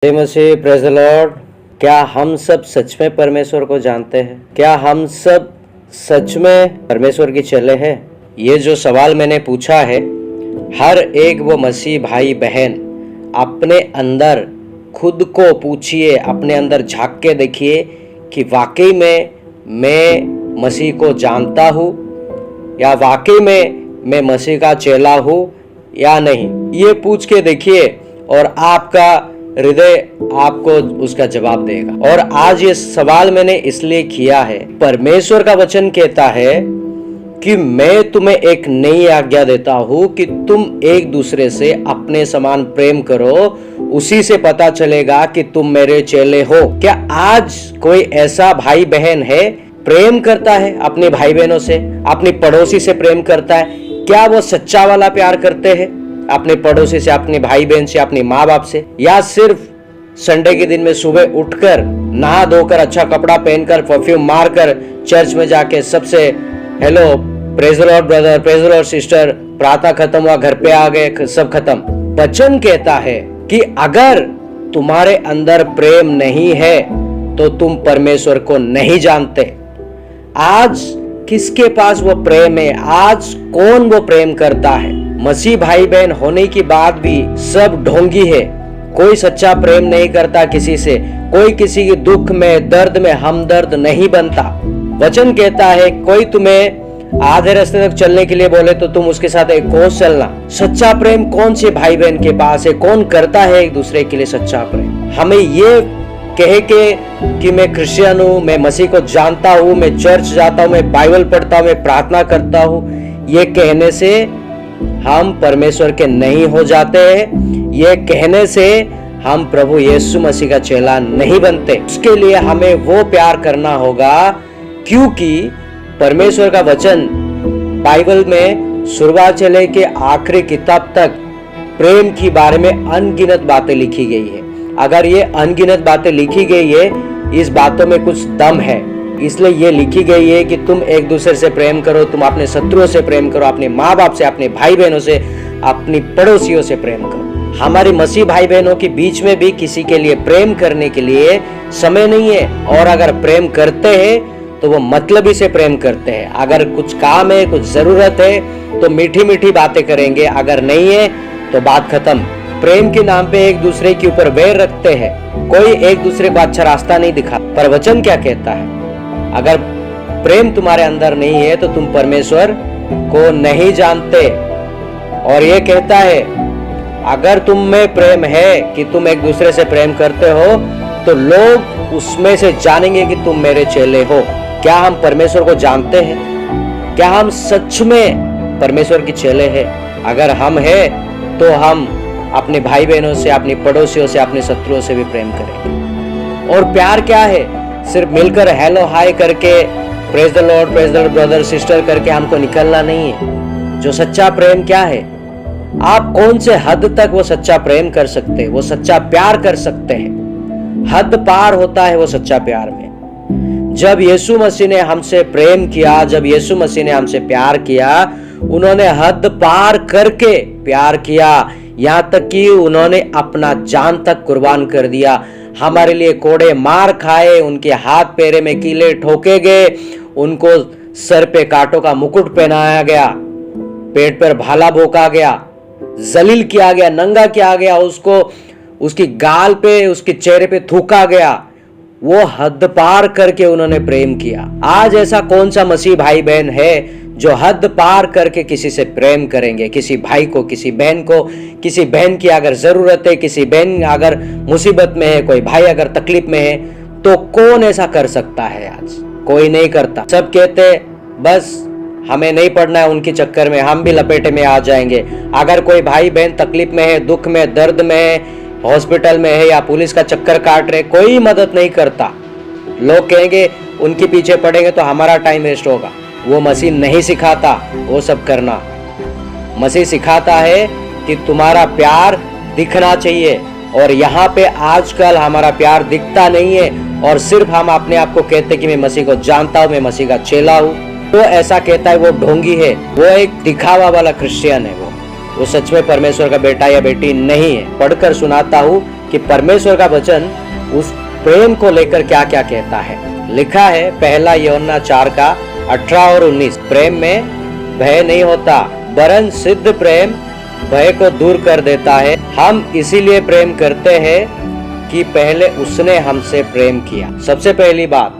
जय मसीह, praise the Lord. क्या हम सब सच में परमेश्वर को जानते हैं? क्या हम सब सच में परमेश्वर की चेले हैं? ये जो सवाल मैंने पूछा है, हर एक वो मसीह भाई बहन अपने अंदर खुद को पूछिए, अपने अंदर झांक के देखिए कि वाकई में मैं मसीह को जानता हूँ या वाकई में मैं मसीह का चेला हूँ या नहीं। ये पूछ के देखिए और आपका हृदय आपको उसका जवाब देगा। और आज ये सवाल मैंने इसलिए किया है, परमेश्वर का वचन कहता है कि मैं तुम्हें एक नई आज्ञा देता हूं कि तुम एक दूसरे से अपने समान प्रेम करो, उसी से पता चलेगा कि तुम मेरे चेले हो। क्या आज कोई ऐसा भाई बहन है प्रेम करता है अपने भाई बहनों से, अपनी पड़ोसी से प्रेम करता है? क्या वो सच्चा वाला प्यार करते हैं अपने पड़ोसी से, अपने भाई बहन से, अपने माँ बाप से? या सिर्फ संडे के दिन में सुबह उठकर नहा धोकर अच्छा कपड़ा पहनकर परफ्यूम मारकर चर्च में जाके सबसे hello, praise the Lord brother, praise the Lord sister, प्रार्थना खत्म हुआ, घर पे आ गए, सब खत्म? वचन कहता है कि अगर तुम्हारे अंदर प्रेम नहीं है तो तुम परमेश्वर को नहीं जानते। आज किसके पास वो प्रेम है? आज कौन वो प्रेम करता है? मसीह भाई बहन होने की बात भी सब ढोंगी है। कोई सच्चा प्रेम नहीं करता किसी से, कोई किसी के दुख में दर्द में हमदर्द नहीं बनता। वचन कहता है कोई तुम्हें आधे रास्ते तक चलने के लिए बोले तो तुम उसके साथ एक कोस चलना। सच्चा प्रेम कौन से भाई बहन के पास है? कौन करता है एक दूसरे के लिए सच्चा प्रेम? हमें ये कहे के कि मैं क्रिश्चियन हूँ, मैं मसीह को जानता हूँ, मैं चर्च जाता हूँ, मैं बाइबल पढ़ता हूँ, मैं प्रार्थना करता हूँ, ये कहने से हम परमेश्वर के नहीं हो जाते हैं। ये कहने से हम प्रभु यीशु मसीह का चेला नहीं बनते। उसके लिए हमें वो प्यार करना होगा, क्योंकि परमेश्वर का वचन बाइबल में शुरुआत से लेके आखिरी किताब तक प्रेम के बारे में अनगिनत बातें लिखी गई है। अगर ये अनगिनत बातें लिखी गई है, इस बातों में कुछ दम है। इसलिए ये लिखी गई है कि तुम एक दूसरे से प्रेम करो, तुम अपने शत्रुओं से प्रेम करो, अपने माँ बाप से, अपने भाई बहनों से, अपनी पड़ोसियों से प्रेम करो। हमारे मसीह भाई बहनों के बीच में भी किसी के लिए प्रेम करने के लिए समय नहीं है। और अगर प्रेम करते हैं तो वो मतलबी से प्रेम करते हैं। अगर कुछ काम है, कुछ जरूरत है तो मीठी मीठी बातें करेंगे, अगर नहीं है तो बात खत्म। प्रेम के नाम पे एक दूसरे के ऊपर वैर रखते हैं, कोई एक दूसरे को अच्छा रास्ता नहीं दिखा। पर वचन क्या कहता है? अगर प्रेम तुम्हारे अंदर नहीं है तो तुम परमेश्वर को नहीं जानते। और ये कहता है अगर तुम में प्रेम है कि तुम एक दूसरे से प्रेम करते हो तो लोग उसमें से जानेंगे कि तुम मेरे चेले हो। क्या हम परमेश्वर को जानते हैं? क्या हम सच में परमेश्वर के चेले हैं? अगर हम हैं तो हम अपने भाई बहनों से, अपने पड़ोसियों से, अपने शत्रुओं से भी प्रेम करेंगे। और प्यार क्या है? सिर्फ मिलकर हेलो हाय करके praise the Lord brother sister करके हमको निकलना नहीं है। जो सच्चा प्रेम क्या है? आप कौन से हद तक वो सच्चा प्रेम कर सकते हैं, वो सच्चा प्यार कर सकते हैं? हद पार होता है वो सच्चा प्यार में। जब यीशु मसीह ने हमसे प्रेम किया, जब यीशु मसीह ने हमसे प्यार किया, उन्होंने हद पार करके प्यार किया। यहाँ तक कि उन्होंने अपना जान तक कुर्बान कर दिया। हमारे लिए कोड़े मार खाए, उनके हाथ पैरे में कीले ठोके गए, उनको सर पे कांटों का मुकुट पहनाया गया, पेट पर भाला भोंका गया, जलील किया गया, नंगा किया गया, उसको उसकी गाल पे, उसके चेहरे पे थूका गया। वो हद पार करके उन्होंने प्रेम किया। आज ऐसा कौन सा मसीह भाई बहन है जो हद पार करके किसी से प्रेम करेंगे? किसी भाई को, किसी बहन को, किसी बहन की अगर जरूरत है, किसी बहन अगर मुसीबत में है, कोई भाई अगर तकलीफ में है, तो कौन ऐसा कर सकता है? आज कोई नहीं करता। सब कहते बस हमें नहीं पढ़ना है उनके चक्कर में, हम भी लपेटे में आ जाएंगे। अगर कोई भाई बहन तकलीफ में है, दुख में, दर्द में है, हॉस्पिटल में है या पुलिस का चक्कर काट रहे, कोई मदद नहीं करता। लोग कहेंगे उनके पीछे पड़ेंगे तो हमारा टाइम वेस्ट होगा। वो मसीह नहीं सिखाता वो सब करना। मसीह सिखाता है कि तुम्हारा प्यार दिखना चाहिए। और यहाँ पे आजकल हमारा प्यार दिखता नहीं है और सिर्फ हम अपने आप को कहते कि मैं मसीह को जानता हूँ, मैं मसीह का चेला हूँ। तो ऐसा कहता है वो ढोंगी है, वो एक दिखावा वाला क्रिश्चियन है। वो सच में परमेश्वर का बेटा या बेटी नहीं है। पढ़कर सुनाता हूँ कि परमेश्वर का वचन उस प्रेम को लेकर क्या क्या कहता है। लिखा है पहला यूहन्ना 4 का 18 और 19, प्रेम में भय नहीं होता, वरन सिद्ध प्रेम भय को दूर कर देता है। हम इसीलिए प्रेम करते हैं कि पहले उसने हमसे प्रेम किया। सबसे पहली बात,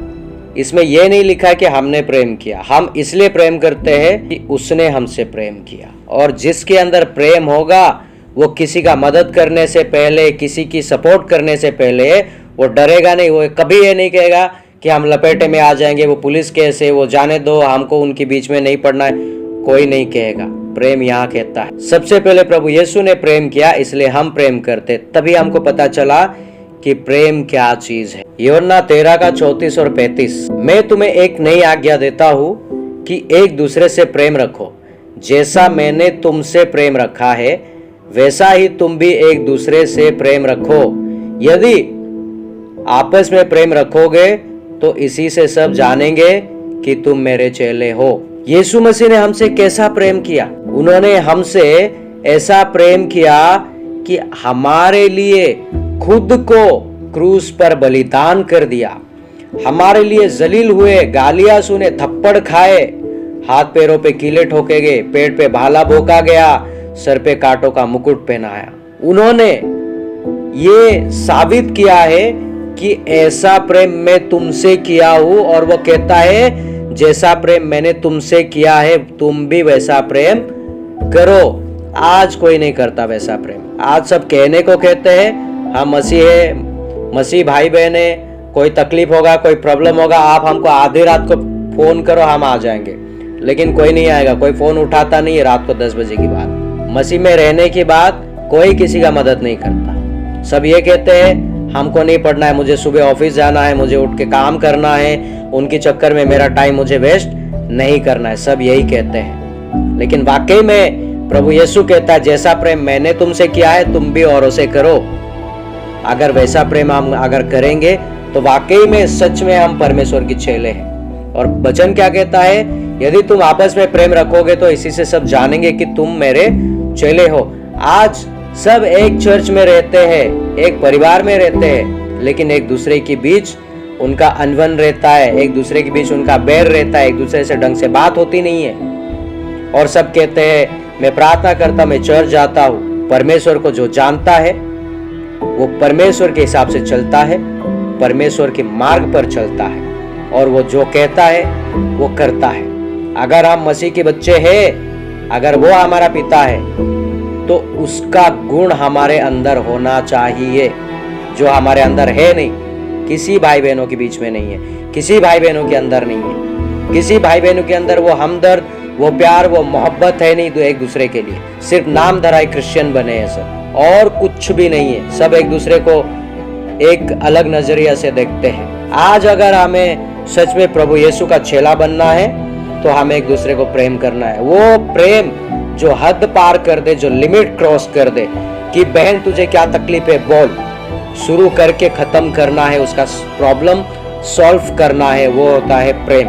इसमें यह नहीं लिखा कि हमने प्रेम किया, हम इसलिए प्रेम करते हैं कि उसने हमसे प्रेम किया। और जिसके अंदर प्रेम होगा वो किसी का मदद करने से पहले, किसी की सपोर्ट करने से पहले वो डरेगा नहीं। वो कभी ये नहीं कहेगा कि हम लपेटे में आ जाएंगे, वो पुलिस केस है, वो जाने दो, हमको उनके बीच में नहीं पड़ना है, कोई नहीं कहेगा। प्रेम यहाँ कहता है सबसे पहले प्रभु यीशु ने प्रेम किया, इसलिए हम प्रेम करते। तभी हमको पता चला कि प्रेम क्या चीज है। यूहन्ना 13 का 34 और 35, मैं तुम्हें एक नई आज्ञा देता हूँ कि एक दूसरे से प्रेम रखो। जैसा मैंने तुमसे प्रेम रखा है वैसा ही तुम भी एक दूसरे से प्रेम रखो। यदि आपस में प्रेम रखोगे तो इसी से सब जानेंगे कि तुम मेरे चेले हो। यीशु मसीह ने हमसे कैसा प्रेम किया? उन्होंने हमसे ऐसा प्रेम किया कि हमारे लिए खुद को क्रूस पर बलिदान कर दिया। हमारे लिए जलील हुए, गालियां सुने, थप्पड़ खाए, हाथ पैरों पे कीले ठोके गए, पेट पे भाला भोंका गया, सर पे कांटों का मुकुट पहनाया। उन्होंने ये साबित किया है कि ऐसा प्रेम मैं तुमसे किया हूं, और वो कहता है जैसा प्रेम मैंने तुमसे किया है तुम भी वैसा प्रेम करो। आज कोई नहीं करता वैसा प्रेम। आज सब कहने को कहते हैं हम मसीह है, मसीह भाई बहन है, कोई तकलीफ होगा, कोई प्रॉब्लम होगा, आप हमको आधी रात को फोन करो, हम आ जाएंगे। लेकिन कोई नहीं आएगा, कोई फोन उठाता नहीं है रात को 10 बजे की बात। मसीह में रहने के बाद कोई किसी का मदद नहीं करता। सब ये कहते हैं हमको नहीं पढ़ना है, मुझे सुबह ऑफिस जाना है, मुझे उठ के काम करना है, उनके चक्कर में मेरा टाइम मुझे वेस्ट नहीं करना है। सब यही कहते हैं। लेकिन वाकई में प्रभु यीशु कहता है जैसा प्रेम मैंने तुमसे किया है तुम भी औरों से करो। अगर वैसा प्रेम हम अगर करेंगे तो वाकई में सच में हम परमेश्वर की चेले हैं। और वचन क्या कहता है? यदि तुम आपस में प्रेम रखोगे तो इसी से सब जानेंगे कि तुम मेरे चेले हो। आज सब एक चर्च में रहते हैं, एक परिवार में रहते हैं, लेकिन एक दूसरे के बीच उनका अनबन रहता है, एक दूसरे के बीच उनका बैर रहता है, एक दूसरे से ढंग से बात होती नहीं है। और सब कहते हैं मैं प्रार्थना करता, मैं चर्च जाता हूँ। परमेश्वर को जो जानता है वो परमेश्वर के हिसाब से चलता है, परमेश्वर के मार्ग पर चलता है, और वो जो कहता है वो करता है। अगर हम मसीह के बच्चे हैं, अगर वो हमारा पिता है, तो उसका गुण हमारे अंदर होना चाहिए, जो हमारे अंदर है नहीं, किसी भाई बहनों के बीच में नहीं है, किसी भाई बहनों के अंदर नहीं है। किसी भाई बहनों के अंदर वो हमदर्द, वो प्यार, वो मोहब्बत है नहीं। तो एक दूसरे के लिए सिर्फ नाम धराए क्रिश्चियन बने हैं सब, और कुछ भी नहीं है। सब एक दूसरे को एक अलग नजरिया से देखते हैं। आज अगर हमें सच में प्रभु यीशु का चेला बनना है तो हमें एक दूसरे को प्रेम करना है। वो प्रेम जो हद पार कर दे, जो लिमिट क्रॉस कर दे कि बहन तुझे क्या तकलीफ है बोल, शुरू करके खत्म करना है, उसका प्रॉब्लम सॉल्व करना है, वो होता है प्रेम।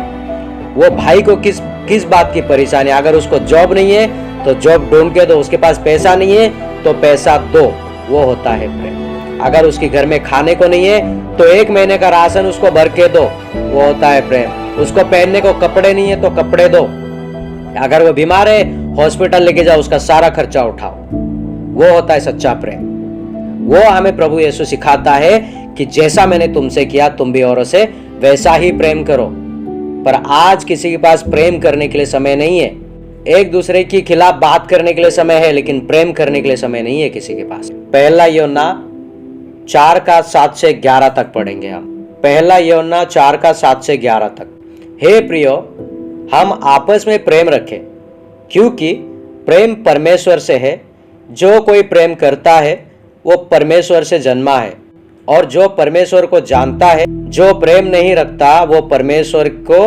वो भाई को किस बात की परेशानी, अगर उसको जॉब नहीं है तो जॉब ढूंढ के दो, उसके पास पैसा नहीं है तो पैसा दो, वो होता है प्रेम। अगर उसके घर में खाने को नहीं है तो 1 महीने का राशन उसको भर के दो, वो होता है प्रेम। उसको पहनने को कपड़े नहीं है तो कपड़े दो। अगर वो बीमार है हॉस्पिटल लेके जाओ, उसका सारा खर्चा उठाओ, वो होता है सच्चा प्रेम। वो हमें प्रभु यीशु सिखाता है कि जैसा मैंने तुमसे किया तुम भी औरों से वैसा ही प्रेम करो। पर आज किसी के पास प्रेम करने के लिए समय नहीं है। एक दूसरे के खिलाफ बात करने के लिए समय है, लेकिन प्रेम करने के लिए समय नहीं है किसी के पास। पहला यूहन्ना 4 का 7 से 11 तक पढ़ेंगे हम। पहला यूहन्ना 4 का 7 से 11 तक। हे प्रियो, हम आपस में प्रेम रखें, क्योंकि प्रेम परमेश्वर से है। जो कोई प्रेम करता है वो परमेश्वर से जन्मा है और जो परमेश्वर को जानता है। जो प्रेम नहीं रखता वो परमेश्वर को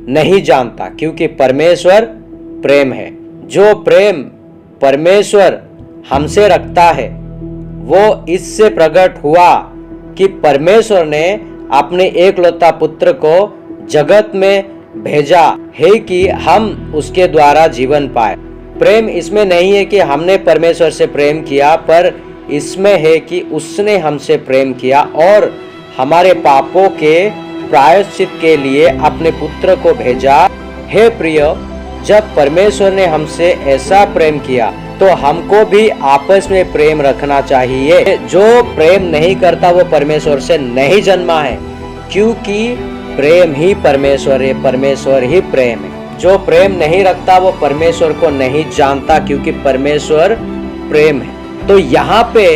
नहीं जानता, क्योंकि परमेश्वर प्रेम है। जो प्रेम परमेश्वर हमसे रखता है वो इससे प्रकट हुआ कि परमेश्वर ने अपने एकलौता पुत्र को जगत में भेजा है कि हम उसके द्वारा जीवन पाए। प्रेम इसमें नहीं है कि हमने परमेश्वर से प्रेम किया, पर इसमें है कि उसने हमसे प्रेम किया और हमारे पापों के प्रायश्चित के लिए अपने पुत्र को भेजा। हे प्रिय, जब परमेश्वर ने हमसे ऐसा प्रेम किया तो हमको भी आपस में प्रेम रखना चाहिए। जो प्रेम नहीं करता वो परमेश्वर से नहीं जन्मा है, क्योंकि प्रेम ही परमेश्वर है, परमेश्वर ही प्रेम है। जो प्रेम नहीं रखता वो परमेश्वर को नहीं जानता, क्योंकि परमेश्वर प्रेम है। तो यहाँ पे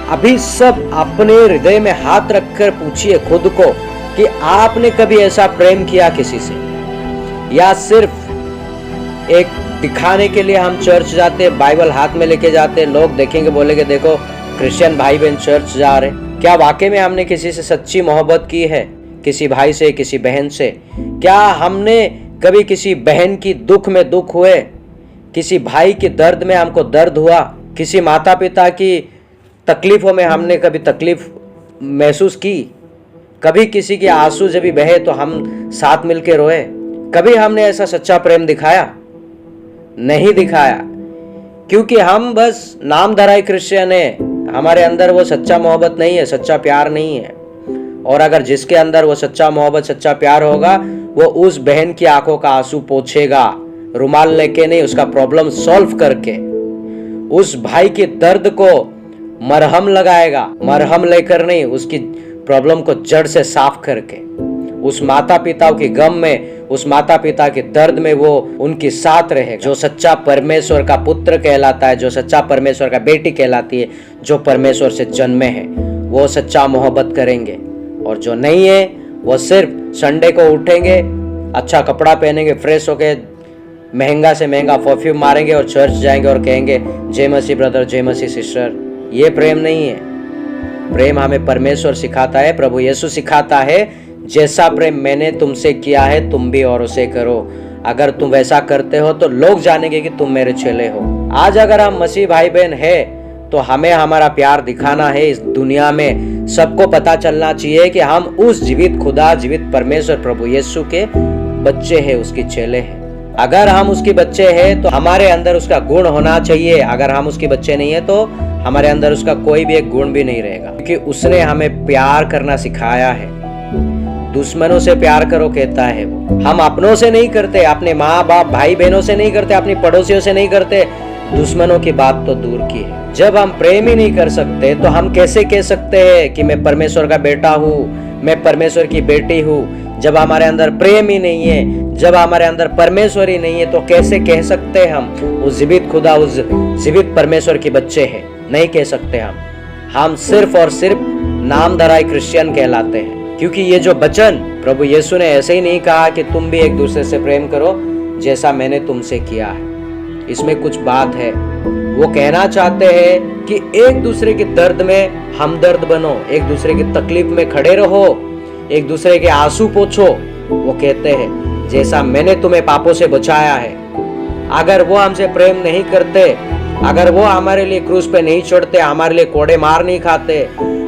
अभी सब अपने हृदय में हाथ रखकर पूछिए खुद को कि आपने कभी ऐसा प्रेम किया किसी से, या सिर्फ एक दिखाने के लिए हम चर्च जाते, बाइबल हाथ में लेके जाते, लोग देखेंगे बोलेंगे देखो क्रिश्चियन भाई बहन चर्च जा रहे। क्या वाकई में हमने किसी से सच्ची मोहब्बत की है, किसी भाई से, किसी बहन से? क्या हमने कभी किसी बहन की दुख में दुख हुए, किसी भाई के दर्द में हमको दर्द हुआ, किसी माता पिता की तकलीफों में हमने कभी तकलीफ महसूस की? कभी किसी के आंसू जब भी बहे तो हम साथ मिलके रोए? कभी हमने ऐसा सच्चा प्रेम दिखाया? नहीं दिखाया, क्योंकि हम बस नाम धराई क्रिश्चियन है, हमारे अंदर वो सच्चा मोहब्बत नहीं है, सच्चा प्यार नहीं है। और अगर जिसके अंदर वो सच्चा मोहब्बत, सच्चा प्यार होगा, वो उस बहन की आंखों का आंसू पोंछेगा, रुमाल लेके नहीं, उसका प्रॉब्लम सॉल्व करके। उस भाई के दर्द को मरहम लगाएगा, मरहम लेकर नहीं, उसकी प्रॉब्लम को जड़ से साफ करके। उस माता पिता के गम में, उस माता पिता के दर्द में वो उनके साथ रहेगा। जो सच्चा परमेश्वर का पुत्र कहलाता है, जो सच्चा परमेश्वर का बेटी कहलाती है, जो परमेश्वर से जन्मे हैं, वो सच्चा मोहब्बत करेंगे। और जो नहीं है वो सिर्फ संडे को उठेंगे, अच्छा कपड़ा पहनेंगे, फ्रेश होके महंगा से महंगा परफ्यूम मारेंगे और चर्च जाएंगे और कहेंगे जय मसीह ब्रदर, जय मसीह सिस्टर। ये प्रेम नहीं है। प्रेम हमें परमेश्वर सिखाता है, प्रभु यीशु सिखाता है, जैसा प्रेम मैंने तुमसे किया है तुम भी और उसे करो। अगर तुम वैसा करते हो तो लोग जानेंगे कि तुम मेरे चेले हो। आज अगर हम मसीह भाई बहन है तो हमें हमारा प्यार दिखाना है। इस दुनिया में सबको पता चलना चाहिए कि हम उस जीवित खुदा, जीवित परमेश्वर प्रभु यीशु के बच्चे हैं, उसके चेले हैं। अगर हम उसके बच्चे हैं तो हमारे अंदर उसका गुण होना चाहिए। अगर हम उसके बच्चे नहीं है तो हमारे अंदर उसका कोई भी एक गुण भी नहीं रहेगा, क्योंकि उसने हमें प्यार करना सिखाया है। दुश्मनों से प्यार करो कहता है वो। हम अपनों से नहीं करते, अपने माँ बाप भाई बहनों से नहीं करते, अपनी पड़ोसियों से नहीं करते, दुश्मनों की बात तो दूर की है। जब हम प्रेम ही नहीं कर सकते तो हम कैसे कह सकते हैं कि मैं परमेश्वर का बेटा हूँ, मैं परमेश्वर की बेटी हूँ? जब हमारे अंदर प्रेम ही नहीं है, जब हमारे अंदर परमेश्वर ही नहीं है, तो कैसे कह सकते हैं हम उस जीवित खुदा, उस जीवित परमेश्वर के बच्चे हैं? नहीं कह सकते हम सिर्फ और सिर्फ नाम धराई क्रिश्चियन कहलाते हैं। क्योंकि ये जो वचन प्रभु यीशु ने ऐसे ही नहीं कहा कि तुम भी एक दूसरे से प्रेम करो जैसा मैंने तुमसे किया है। इसमें कुछ बात है। वो कहना चाहते हैं कि एक दूसरे के दर्द में हमदर्द बनो, एक दूसरे की तकलीफ में खड़े रहो, एक दूसरे के आंसू पोंछो। वो कहते हैं जैसा मैंने तुम्हें पापों से बचाया है। अगर वो हमसे प्रेम नहीं करते, अगर वो हमारे लिए क्रूस पे नहीं चढ़ते, हमारे लिए कोड़े मार नहीं खाते,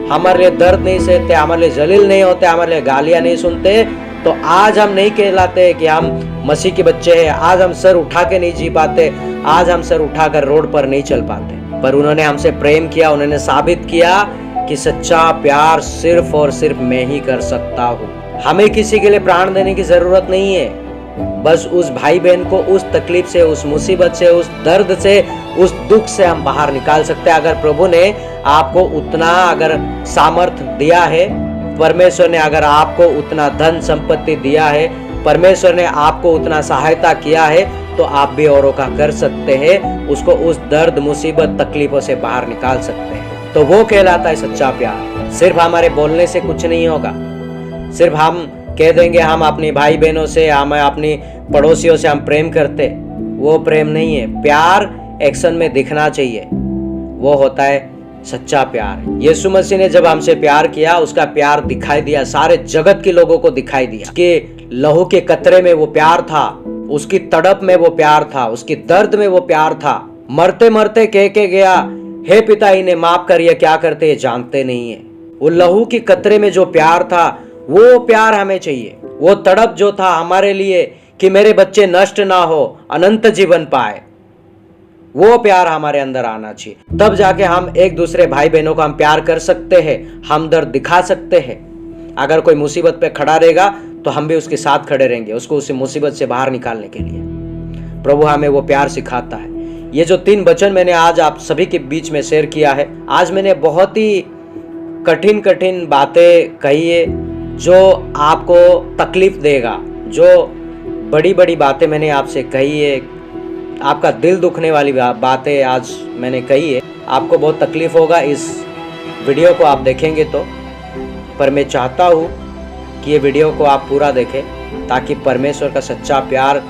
हमारे लिए दर्द नहीं सहते, हमारे लिए जलील नहीं होते, हमारे लिए गालियां नहीं सुनते, तो आज हम नहीं कहलाते कि हम मसीह के बच्चे हैं। आज हम सर उठा के नहीं जी पाते, आज हम सर उठाकर रोड पर नहीं चल पाते। पर उन्होंने हमसे प्रेम किया, उन्होंने साबित किया कि सच्चा प्यार सिर्फ और सिर्फ मैं ही कर सकता हूँ। हमें किसी के लिए प्राण देने की जरूरत नहीं है। बस उस भाई बहन को उस तकलीफ से, उस मुसीबत से, उस दर्द से, उस दुख से हम बाहर निकाल सकते हैं। अगर प्रभु ने आपको उतना अगर सामर्थ्य दिया है, परमेश्वर ने अगर आपको उतना धन संपत्ति दिया है, परमेश्वर ने आपको उतना सहायता किया है, तो आप भी औरों का कर सकते हैं। उसको उस दर्द, मुसीबत, तकलीफों से बाहर निकाल सकते हैं। तो वो कहलाता है सच्चा प्यार। सिर्फ हमारे बोलने से कुछ नहीं होगा, सिर्फ हम कह देंगे हम अपने भाई बहनों से, हम अपनी पड़ोसियों से हम प्रेम करते, वो प्रेम नहीं है। प्यार एक्शन में दिखना चाहिए, वो होता है सच्चा प्यार। यीशु मसीह ने जब हमसे प्यार किया, उसका प्यार दिखाई दिया, सारे जगत के लोगों को दिखाई दिया। उसके लहू के कतरे में वो प्यार था, उसकी तड़प में वो प्यार था, उसकी दर्द में वो प्यार था। मरते मरते कह के गया, हे पिता इन्हें माफ कर, ये क्या करते ये जानते नहीं है। वो लहू के कतरे में जो प्यार था, वो प्यार हमें चाहिए। वो तड़प जो था हमारे लिए कि मेरे बच्चे नष्ट ना हो, अनंत जीवन पाए, वो प्यार हमारे अंदर आना चाहिए, तब जाके हम एक दूसरे भाई बहनों को हम प्यार कर सकते हैं, हमदर्द दिखा सकते हैं। अगर कोई मुसीबत पे खड़ा रहेगा तो हम भी उसके साथ खड़े रहेंगे, उसको उस मुसीबत से बाहर निकालने के लिए। प्रभु हमें वो प्यार सिखाता है। ये जो 3 वचन मैंने आज आप सभी के बीच में शेयर किया है, आज मैंने बहुत ही कठिन कठिन बातें कही है जो आपको तकलीफ देगा, जो बड़ी बड़ी बातें मैंने आपसे कही है, आपका दिल दुखने वाली बातें आज मैंने कही है। आपको बहुत तकलीफ होगा इस वीडियो को आप देखेंगे तो, पर मैं चाहता हूँ कि ये वीडियो को आप पूरा देखें ताकि परमेश्वर का सच्चा प्यार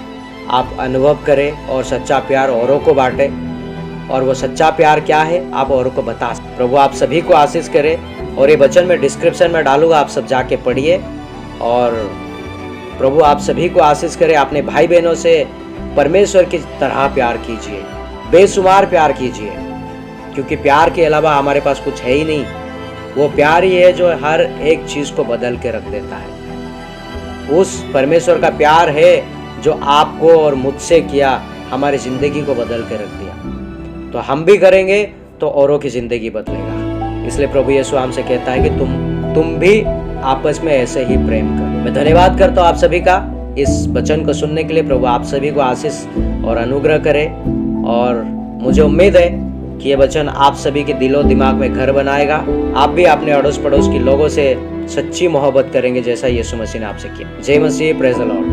आप अनुभव करें और सच्चा प्यार औरों को बांटें। और वो सच्चा प्यार क्या है आप औरों को बता सकते। प्रभु आप सभी को आशीष करे। और ये वचन मैं डिस्क्रिप्शन में डालूंगा, आप सब जाके पढ़िए। और प्रभु आप सभी को आशीष करे। अपने भाई बहनों से परमेश्वर की तरह प्यार कीजिए, बेशुमार प्यार कीजिए, क्योंकि प्यार के अलावा हमारे पास कुछ है ही नहीं। वो प्यार ही है जो हर एक चीज को बदल के रख देता है। उस परमेश्वर का प्यार है जो आपको और मुझसे किया, हमारी जिंदगी को बदल के रख दिया। तो हम भी करेंगे तो औरों की जिंदगी बदलेगा। इसलिए प्रभु यीशु हमसे कहता है कि तुम भी आपस में ऐसे ही प्रेम करो। मैं धन्यवाद करता हूँ आप सभी का इस वचन को सुनने के लिए। प्रभु आप सभी को आशीष और अनुग्रह करे। और मुझे उम्मीद है कि ये वचन आप सभी के दिलो दिमाग में घर बनाएगा। आप भी अपने अड़ोस पड़ोस के लोगों से सच्ची मोहब्बत करेंगे जैसा यीशु मसीह ने आपसे किया। जय मसीह, प्रेज़ द लॉर्ड।